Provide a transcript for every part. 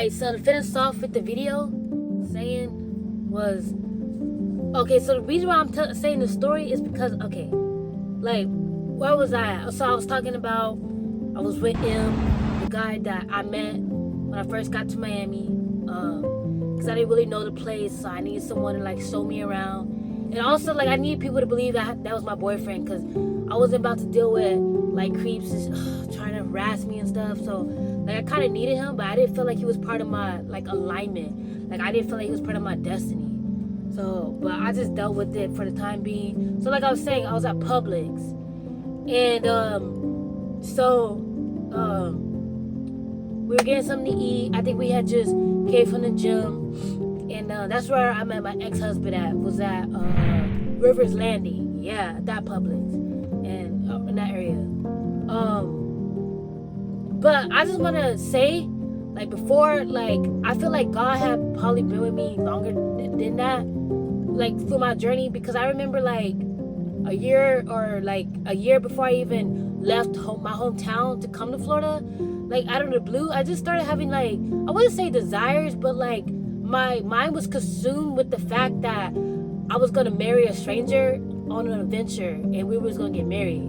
Alright, so to finish off with the video, saying was, okay, so the reason why I'm saying the story is because, okay, like, where was I? So I was talking about, I was with him, the guy that I met when I first got to Miami, because I didn't really know the place, so I needed someone to, like, show me around. And also, like, I need people to believe that was my boyfriend, because I wasn't about to deal with, like, creeps just trying to harass me and stuff. So, like, I kind of needed him, but I didn't feel like he was part of my, like, alignment. Like, I didn't feel like he was part of my destiny. So, but I just dealt with it for the time being. So, like I was saying, I was at Publix. And, we were getting something to eat. I think we had just came from the gym. And that's where I met my ex-husband at. Was at Rivers Landing. Yeah, that Publix. And in that area. But I just want to say, like, before, like, I feel like God had probably been with me longer than that, like, through my journey, because I remember, like, a year before I even left my hometown to come to Florida, like, out of the blue, I just started having, like, I wouldn't say desires, but, like, my mind was consumed with the fact that I was going to marry a stranger on an adventure, and we was going to get married.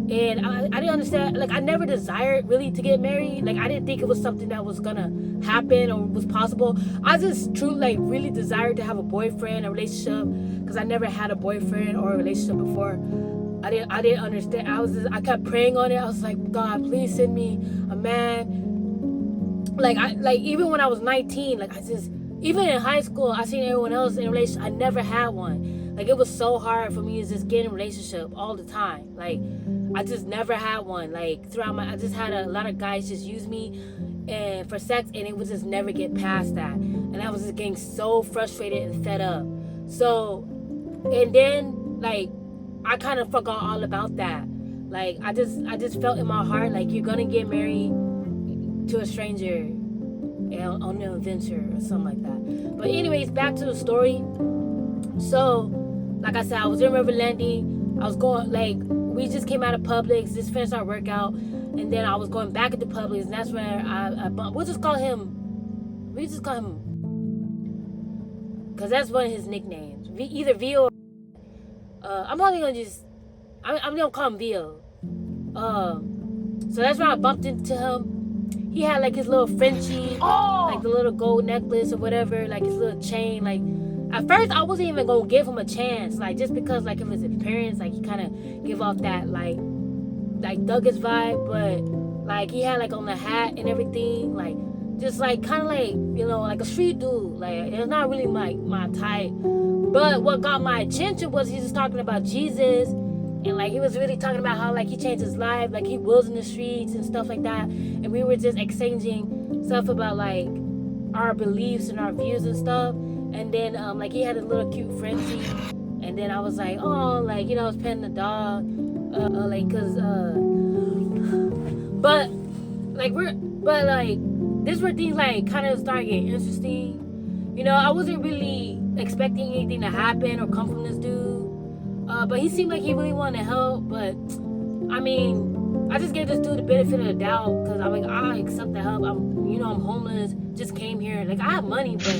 And I didn't understand, like, I never desired really to get married. Like, I didn't think it was something that was gonna happen or was possible. I just truly, like, really desired to have a boyfriend, a relationship, because I never had a boyfriend or a relationship before. I didn't understand. I kept praying on it. I was like, God, please send me a man. Like, even when I was 19, like, even in high school, I seen everyone else in a relationship. I never had one. Like, it was so hard for me to just get in a relationship all the time. Like, I just never had one. Like, I just had a lot of guys just use me and for sex, and it would just never get past that. And I was just getting so frustrated and fed up. So, and then, like, I kind of forgot all about that. Like, I just felt in my heart, like, you're gonna get married to a stranger on an adventure or something like that. But anyways, back to the story. So, like I said, I was in River Landing. I was going, like, we just came out of Publix, just finished our workout, and then I was going back into Publix, and that's where I bumped. We just call him, because that's one of his nicknames. Either Vio or, I'm only gonna I'm gonna call him Vio. So that's where I bumped into him. He had, like, his little Frenchie, like the little gold necklace or whatever, like his little chain, like. At first, I wasn't even gonna give him a chance, like, just because, like, of his appearance, like, he kind of give off that, like thuggish vibe, but, like, he had, like, on the hat and everything, like, just, like, kind of, like, you know, like a street dude, like, it's not really my type, but what got my attention was he was talking about Jesus, and, like, he was really talking about how, like, he changed his life, like, he was in the streets and stuff like that, and we were just exchanging stuff about, like, our beliefs and our views and stuff. And then, like, he had a little cute Frenchie. And then I was like, oh, like, you know, I was petting the dog. Like, cause, but, like, this where things, like, kind of started getting interesting. You know, I wasn't really expecting anything to happen or come from this dude. But he seemed like he really wanted to help. But, I mean, I just gave this dude the benefit of the doubt. Because I'm like, I accept the help. I'm homeless. Just came here. Like, I have money, but,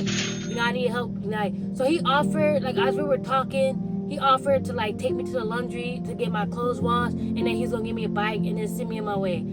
you know, I need help. Like, so he offered, like, as we were talking, he offered to, like, take me to the laundry to get my clothes washed, and then he's gonna give me a bike and then send me on my way.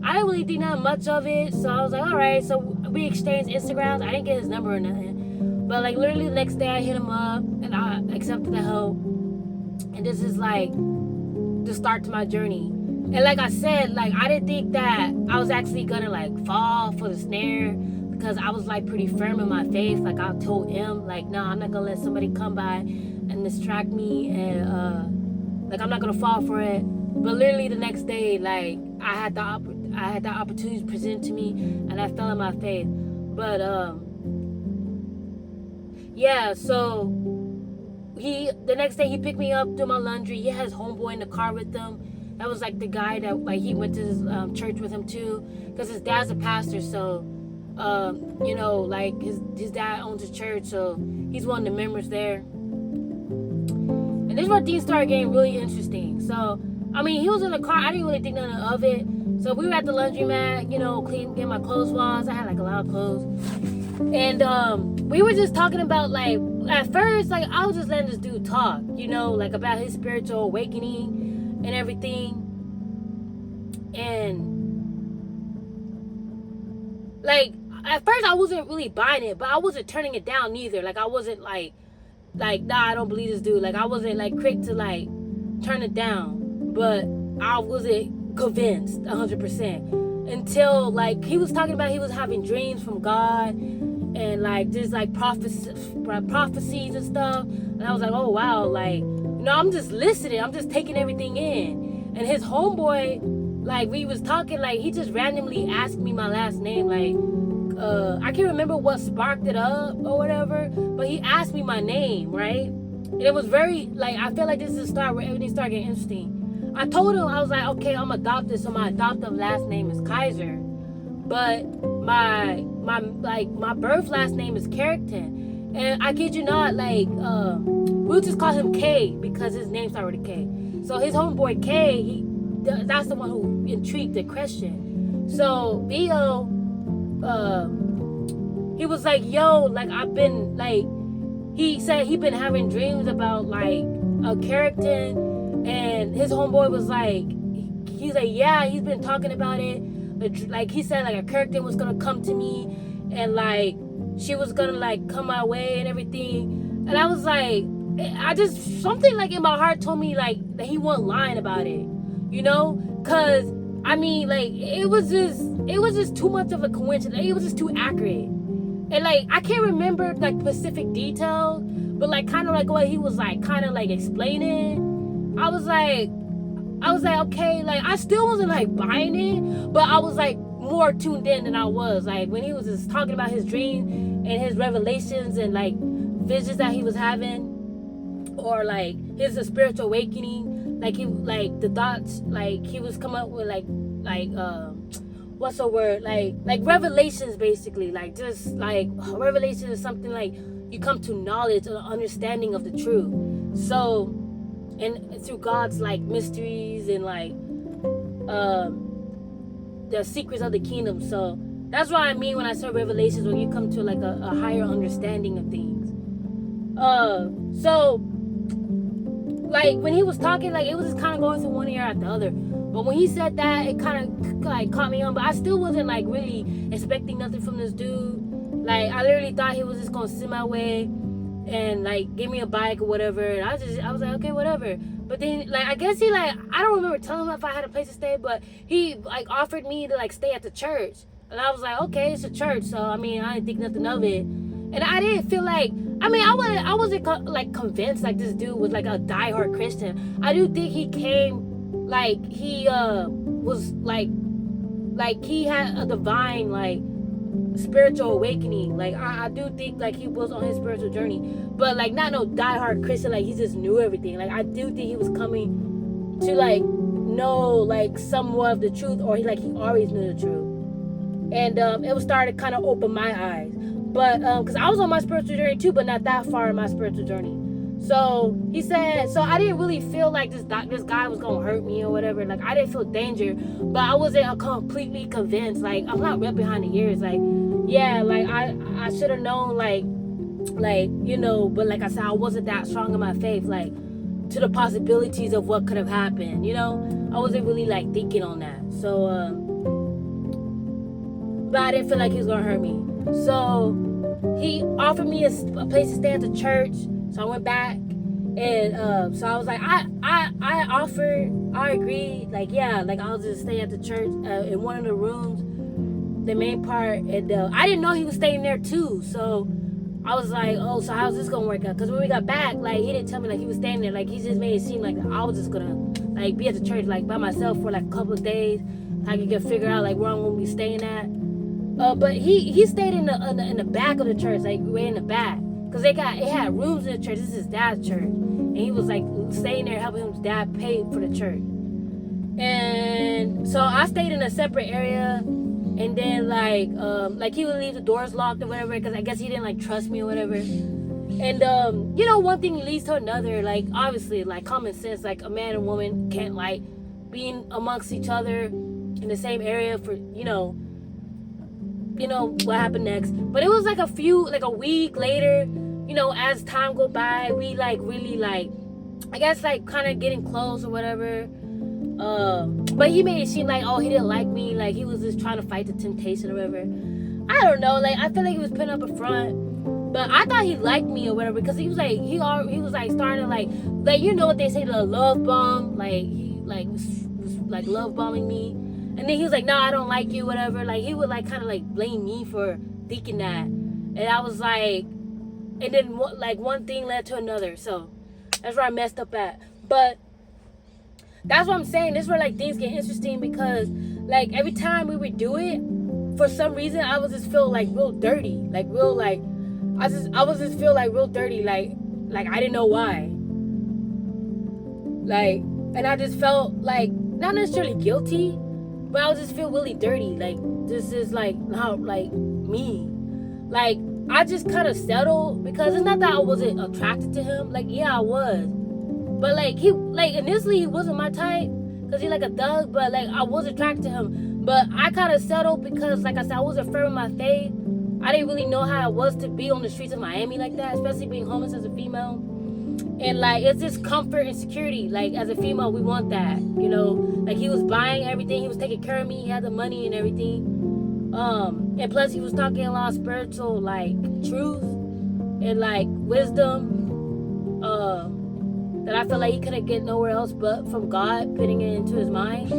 I didn't really think that much of it, so I was like, all right. So we exchanged Instagrams. I didn't get his number or nothing, but, like, literally the next day I hit him up and I accepted the help, and this is, like, the start to my journey. And like I said, like, I didn't think that I was actually gonna, like, fall for the snare, because I was, like, pretty firm in my faith. Like, I told him, like, no, I'm not gonna let somebody come by and distract me, and like, I'm not gonna fall for it. But literally the next day, like, I had the opportunity presented to me, and I fell in my faith. But yeah, so the next day he picked me up, do my laundry. He has homeboy in the car with him. That was, like, the guy that, like, he went to his church with him too, because his dad's a pastor. So you know, like, his dad owns a church, so he's one of the members there. And this is where things started getting really interesting. So, I mean, he was in the car. I didn't really think nothing of it. So we were at the laundromat, getting my clothes washed. I had like a lot of clothes. And we were just talking about, like, at first, like, I was just letting this dude talk, like about his spiritual awakening and everything. And like, at first I wasn't really buying it, but I wasn't turning it down neither. Like, I wasn't like, nah, I don't believe this dude. Like, I wasn't like quick to like turn it down, but I wasn't convinced 100% until like he was talking about he was having dreams from God and like just like prophecies and stuff. And I was like, oh wow, like, I'm just listening, I'm just taking everything in. And his homeboy, like, we was talking, like, he just randomly asked me my last name, like, I can't remember what sparked it up or whatever, but he asked me my name, right? And it was very, like, I feel like this is the start where everything started getting interesting. I told him, I was like, okay, I'm adopted, so my adoptive last name is Kaiser, but my birth last name is Carrington. And I kid you not, like, we'll just call him K because his name started with a K. So his homeboy K, that's the one who intrigued the question. So Theo, he was like, yo, like, I've been, like, he said he been having dreams about like a character, and his homeboy was like, he's like, yeah, he's been talking about it. Like, he said like a character was gonna come to me, and like she was gonna like come my way and everything. And I was like, something like in my heart told me like that he wasn't lying about it. Cause I mean, like, it was just too much of a coincidence. Like, it was just too accurate. And like, I can't remember like specific details, but like kind of like what he was like kind of like explaining. I was like, okay, like, I still wasn't like buying it, but I was like more tuned in than I was like when he was just talking about his dream and his revelations and like visions that he was having, or like his spiritual awakening. Like, he, like, the thoughts, like, he was coming up with, like, what's the word? Like revelations, basically. Like, just, like, revelation is something, like, you come to knowledge or understanding of the truth. So, and through God's, like, mysteries and, like, the secrets of the kingdom. So, that's what I mean when I say revelations, when you come to, like, a higher understanding of things. So, like, when he was talking, like, it was just kind of going through one ear at the other. But when he said that, it kind of like caught me on. But I still wasn't like really expecting nothing from this dude. Like, I literally thought he was just gonna sit my way and like give me a bike or whatever. And I was like, okay, whatever. But then, like, I guess he, like, I don't remember telling him if I had a place to stay, but he like offered me to like stay at the church. And I was like, okay, it's a church, so I mean, I didn't think nothing of it. And I didn't feel like, I mean, I wasn't like convinced like this dude was like a diehard Christian. I do think he came, like, he was like he had a divine like spiritual awakening. Like, I do think like he was on his spiritual journey, but like not no diehard Christian. Like, he just knew everything. Like, I do think he was coming to like know like somewhat of the truth, or he always knew the truth. And it was starting to kind of open my eyes. But because I was on my spiritual journey too, but not that far in my spiritual journey. So he said, so I didn't really feel like this guy was gonna hurt me or whatever. Like, I didn't feel danger, but I wasn't completely convinced. Like, I'm not wet behind the ears. Like, yeah, like I should have known, like but like I said, I wasn't that strong in my faith, like, to the possibilities of what could have happened. I wasn't really like thinking on that. So but I didn't feel like he was gonna hurt me. So he offered me a place to stay at the church. So I went back, and so I was like, I offered, I agreed, like, yeah, like, I'll just stay at the church in one of the rooms, the main part. And I didn't know he was staying there too. So I was like, oh, so how's this gonna work out? Because when we got back, like, he didn't tell me like he was staying there. Like, he just made it seem like I was just gonna like be at the church like by myself for like a couple of days. I could get figure out like where I'm gonna be staying at. But he stayed in the back of the church, like way in the back, because it had rooms in the church. This is his dad's church, and he was like staying there helping his dad pay for the church. And so I stayed in a separate area, and then like he would leave the doors locked or whatever, because I guess he didn't like trust me or whatever. And one thing leads to another. Like, obviously, like, common sense, like a man and woman can't like being amongst each other in the same area for, what happened next. But it was like a week later, as time go by, we like really like, I guess like kind of getting close or whatever. But he made it seem like, oh, he didn't like me, like he was just trying to fight the temptation or whatever. I don't know, like I feel like he was putting up a front, but I thought he liked me or whatever, because he was like starting to like what they say, the love bomb, like he like was like love bombing me. And then he was like, no, I don't like you, whatever. Like, he would, like, kind of, like, blame me for thinking that. And I was like, and then, like, one thing led to another. So, that's where I messed up at. But, that's what I'm saying. This is where, like, things get interesting, because, like, every time we would do it, for some reason, I would just feel, like, real dirty. Like, real, like, I was just feel, like, real dirty. Like, I didn't know why. Like, and I just felt, like, not necessarily guilty, but I would just feel really dirty. Like, this is, like, not, like, me. Like, I just kind of settled, because it's not that I wasn't attracted to him. Like, yeah, I was. But, like, initially, he wasn't my type, because he, like, a thug, but, like, I was attracted to him. But I kind of settled because, like I said, I wasn't firm in my faith. I didn't really know how it was to be on the streets of Miami like that, especially being homeless as a female. And, like, it's just comfort and security. Like, as a female, we want that, Like, he was buying everything. He was taking care of me. He had the money and everything. And plus, he was talking a lot of spiritual, like, truth and, like, wisdom. That I felt like he couldn't get nowhere else but from God, putting it into his mind.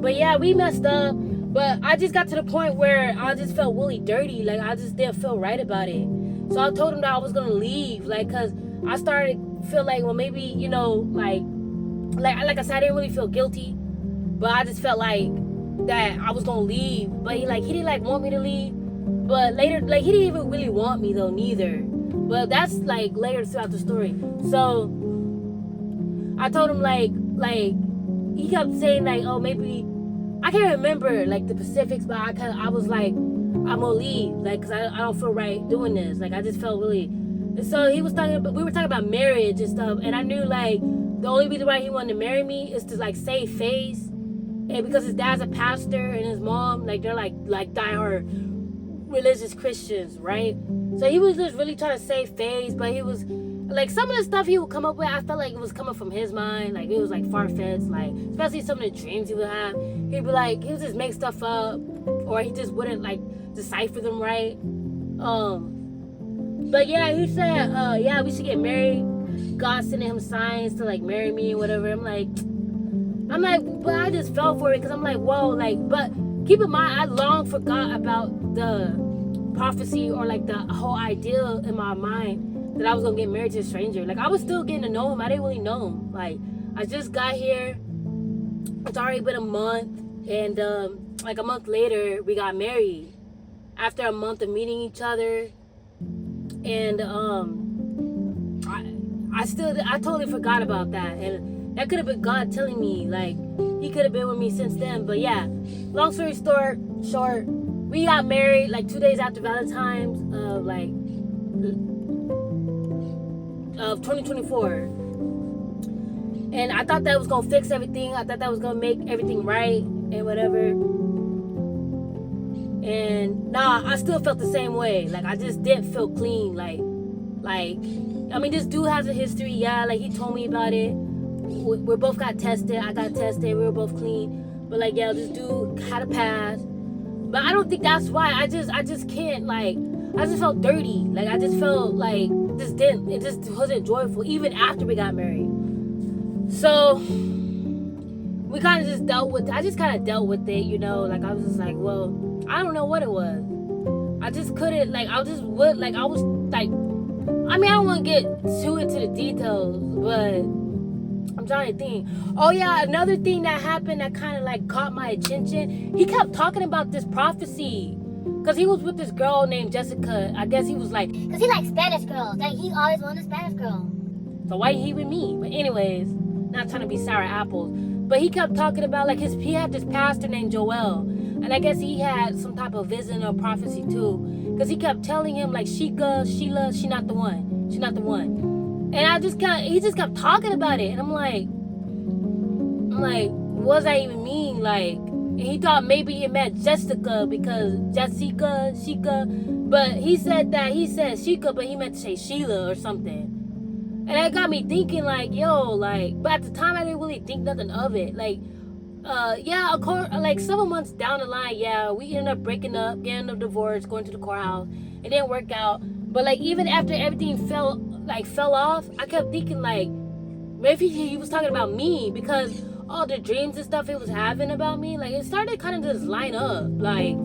But, yeah, we messed up. But I just got to the point where I just felt really dirty. Like, I just didn't feel right about it. So I told him that I was going to leave, like, because I started to feel like, well, maybe, like I said, I didn't really feel guilty, but I just felt like that I was going to leave. But he didn't, like, want me to leave. But later, like, he didn't even really want me, though, neither. But that's, like, later throughout the story. So I told him, like, he kept saying, like, oh, maybe, I can't remember, like, the specifics, but I was like, I'm gonna leave, like, because I don't feel right doing this. Like, I just felt really. And so we were talking about marriage and stuff, and I knew, like, the only reason why he wanted to marry me is to, like, save face, and because his dad's a pastor and his mom, like, they're like diehard religious Christians, right? So he was just really trying to save face, but he was like, some of the stuff he would come up with, I felt like it was coming from his mind, like, it was like far-fetched, like, especially some of the dreams he would have. He would just make stuff up, or he just wouldn't, like, decipher them right. But yeah, he said, yeah, we should get married. God sending him signs to, like, marry me or whatever. I'm like, but I just fell for it, because I'm like, whoa, like, but keep in mind, I long forgot about the prophecy, or, like, the whole idea in my mind that I was gonna get married to a stranger. Like, I was still getting to know him. I didn't really know him. Like, I just got here. It's already been a month, and like, a month later, we got married. After a month of meeting each other, and I totally forgot about that, and that could have been God telling me, like, he could have been with me since then. But yeah, long story short, we got married like 2 days after Valentine's of 2024, and I thought that was gonna fix everything. I thought that was gonna make everything right and whatever. And nah, I still felt the same way. Like, I just didn't feel clean. Like, I mean, this dude has a history. Yeah, like, he told me about it. We both got tested. I got tested. We were both clean. But, like, yeah, this dude had a past. But I don't think that's why. I just can't, like, I just felt dirty. Like, I just felt like it just wasn't joyful, even after we got married. So we kind of just dealt with it. I just kind of dealt with it, like, I was just like, well, I don't know what it was. I just couldn't, like, I was like, I mean, I don't want to get too into the details, but I'm trying to think. Oh yeah, another thing that happened that kind of, like, caught my attention. He kept talking about this prophecy, because he was with this girl named Jessica. I guess he was like, because he likes Spanish girls. Like, he always wanted a Spanish girl. So why he with me? But anyways, not trying to be sour apples. But he kept talking about, like, he had this pastor named Joel. And I guess he had some type of vision or prophecy too. Because he kept telling him, like, Sheila, she not the one. She's not the one. And he just kept talking about it. And I'm like, what does that even mean? Like, and he thought maybe it meant Jessica because Jessica, Sheikah. But he said Sheikah, but he meant to say Sheila or something. And that got me thinking, like, yo, like, but at the time I didn't really think nothing of it. Like, yeah, of course, like, several months down the line, yeah, we ended up breaking up, getting a divorce, going to the courthouse. It didn't work out. But, like, even after everything fell off, I kept thinking, like, maybe he was talking about me because all the dreams and stuff he was having about me, like, it started kind of just line up. Like,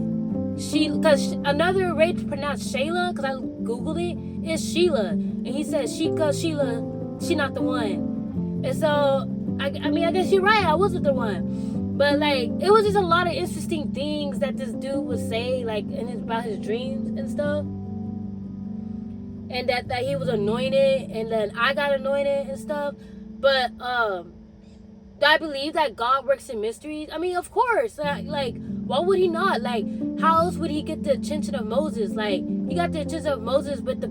because another way to pronounce Shayla, because I Googled it, is Sheila. And he said, Sheila, she not the one. And so, I mean, I guess you're right, I wasn't the one. But, like, it was just a lot of interesting things that this dude would say, like, about his dreams and stuff. And that he was anointed, and then I got anointed and stuff. But, do I believe that God works in mysteries? I mean, of course. Like, why would he not? Like, how else would he get the attention of Moses? Like, he got the attention of Moses with the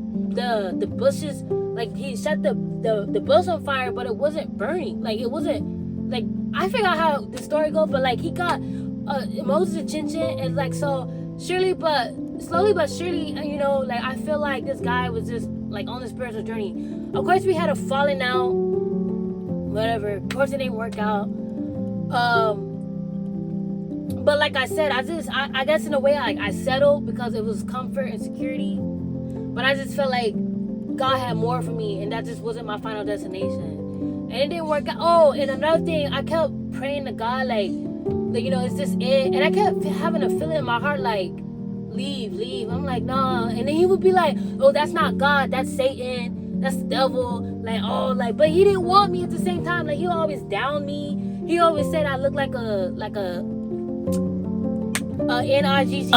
bushes. Like, he set the bush on fire, but it wasn't burning. Like, it wasn't, like, I forgot how the story goes, but, like, he got Moses' attention, and, like, so, slowly but surely, you know, like, I feel like this guy was just, like, on the spiritual journey. Of course, we had a falling out, whatever. Of course, it didn't work out. But like I said, I guess in a way, like, I settled because it was comfort and security. But I just felt like God had more for me, and that just wasn't my final destination. And it didn't work out. Oh, and another thing, I kept praying to God, like, you know, is this it? And I kept having a feeling in my heart, like, leave. I'm like, nah. And then he would be like, oh, that's not God, that's Satan, that's the devil. Like, oh, like, but he didn't want me at the same time. Like, he always down me. He always said I look like a NRGC.